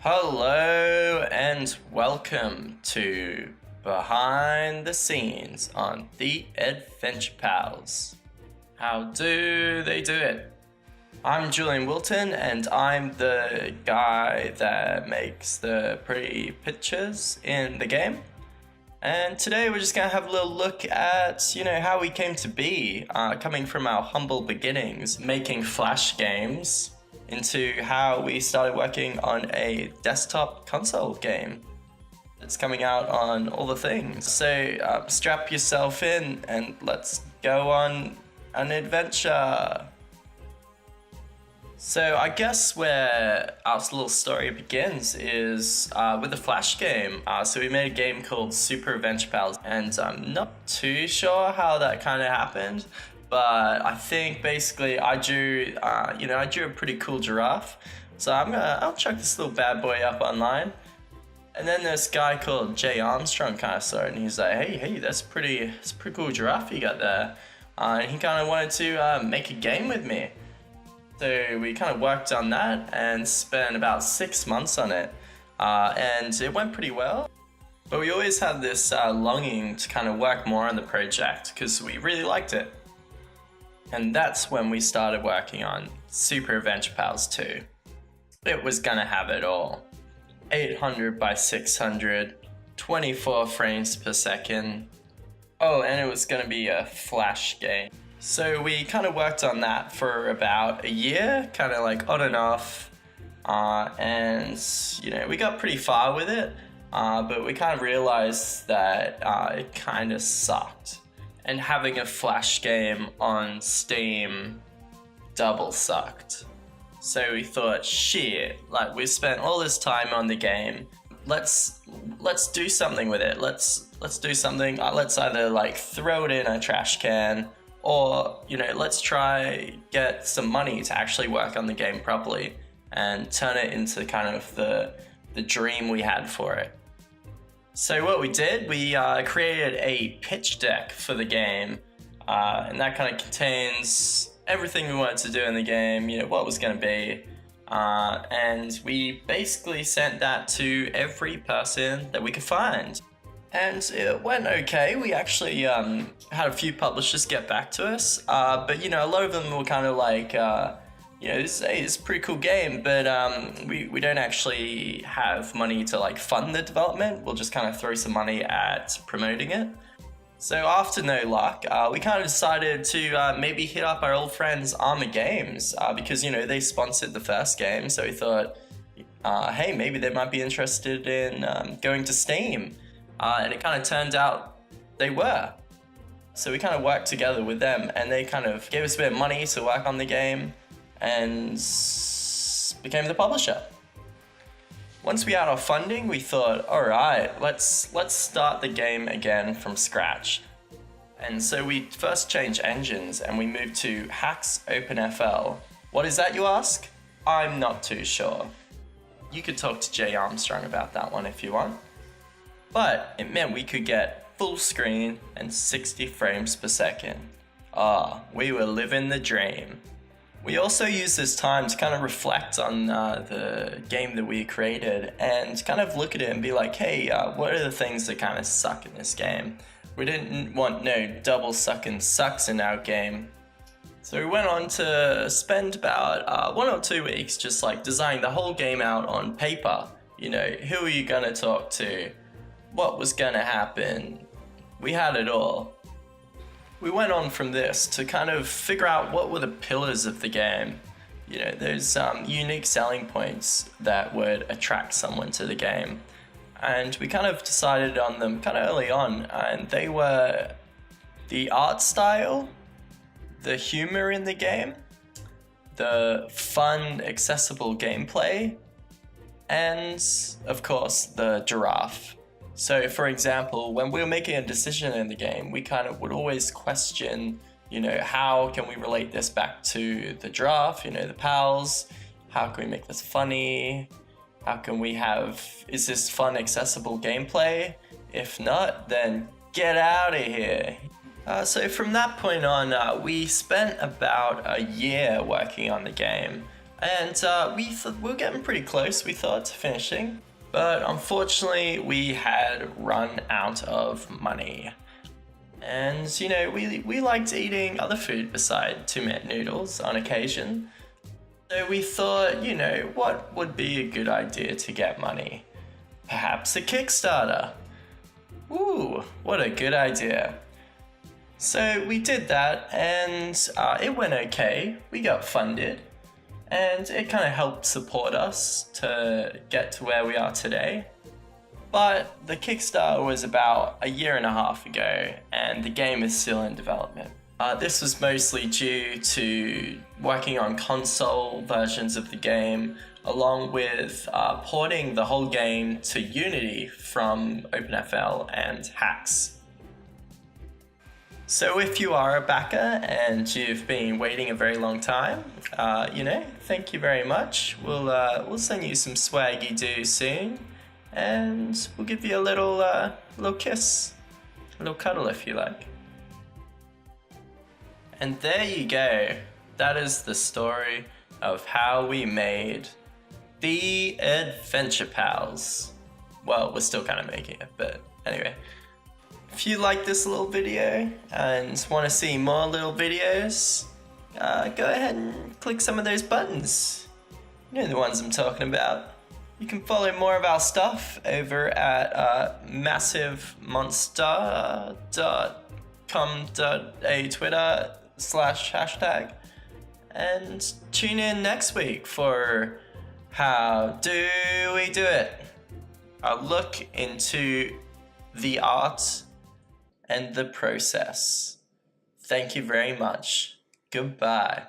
Hello and welcome to Behind the Scenes on the Adventure Pals. How do they do it? I'm Julian Wilton and I'm the guy that makes the pretty pictures in the game. And today we're just gonna have a little look at, how we came to be, coming from our humble beginnings, making Flash games, into how we started working on a desktop console game. It's coming out on all the things. So strap yourself in and let's go on an adventure. So I guess where our little story begins is with the Flash game. So we made a game called Super Adventure Pals, and I'm not too sure how that kind of happened. But I think basically I drew a pretty cool giraffe. So I'll chuck this little bad boy up online. And then this guy called Jay Armstrong kind of saw it, and he's like, hey, that's pretty cool giraffe you got there. And he kind of wanted to make a game with me. So we kind of worked on that and spent about 6 months on it. And it went pretty well. But we always had this longing to kind of work more on the project because we really liked it. And that's when we started working on Super Adventure Pals 2. It was gonna have it all. 800 by 600, 24 frames per second. Oh, and it was gonna be a Flash game. So we kind of worked on that for about a year, kind of like on and off. And we got pretty far with it, but we kind of realized that it kind of sucked. And having a Flash game on Steam double sucked. So we thought, shit, like we spent all this time on the game. Let's do something with it. Let's do something. Let's either like throw it in a trash can, or let's try get some money to actually work on the game properly and turn it into kind of the dream we had for it. So what we did, we created a pitch deck for the game, and that kind of contains everything we wanted to do in the game, what it was going to be, and we basically sent that to every person that we could find. And it went okay. We actually had a few publishers get back to us, but a lot of them were kind of like, it's a pretty cool game, but we don't actually have money to like fund the development. We'll just kind of throw some money at promoting it. So after no luck, we kind of decided to maybe hit up our old friends Armor Games, because they sponsored the first game. So we thought, hey, maybe they might be interested in going to Steam, and it kind of turned out they were. So we kind of worked together with them, and they kind of gave us a bit of money to work on the game and became the publisher. Once we had our funding, we thought, all right, let's start the game again from scratch. And so we first changed engines and we moved to Hax OpenFL. What is that, you ask? I'm not too sure. You could talk to Jay Armstrong about that one if you want. But it meant we could get full screen and 60 frames per second. We were living the dream. We also used this time to kind of reflect on the game that we created and kind of look at it and be like, hey, what are the things that kind of suck in this game? We didn't want no double sucking sucks in our game. So we went on to spend about 1 or 2 weeks just like designing the whole game out on paper. Who are you gonna talk to? What was gonna happen? We had it all. We went on from this to kind of figure out what were the pillars of the game. There's unique selling points that would attract someone to the game. And we kind of decided on them kind of early on, and they were the art style, the humor in the game, the fun, accessible gameplay, and of course the giraffe. So for example, when we were making a decision in the game, we kind of would always question, how can we relate this back to the giraffe, the pals? How can we make this funny? How can we is this fun, accessible gameplay? If not, then get out of here. So from that point on, we spent about a year working on the game. And we were getting pretty close, we thought, to finishing. But unfortunately, we had run out of money. And, you know, we liked eating other food beside 2-minute noodles on occasion. So we thought, you know, what would be a good idea to get money? Perhaps a Kickstarter. Ooh, what a good idea. So we did that, and it went okay. We got funded, and it kind of helped support us to get to where we are today. But the Kickstarter was about 1.5 years ago, and the game is still in development. This was mostly due to working on console versions of the game, along with porting the whole game to Unity from OpenFL and Hacks. So if you are a backer and you've been waiting a very long time, you know, thank you very much. We'll send you some swaggy do soon, and we'll give you a little kiss, a little cuddle if you like. And there you go. That is the story of how we made the Adventure Pals. Well, we're still kind of making it, but anyway. If you like this little video and want to see more little videos, go ahead and click some of those buttons. You know the ones I'm talking about. You can follow more of our stuff over at massivemonster.com.a Twitter/#. And tune in next week for How Do We Do It? A look into the art and the process. Thank you very much. Goodbye.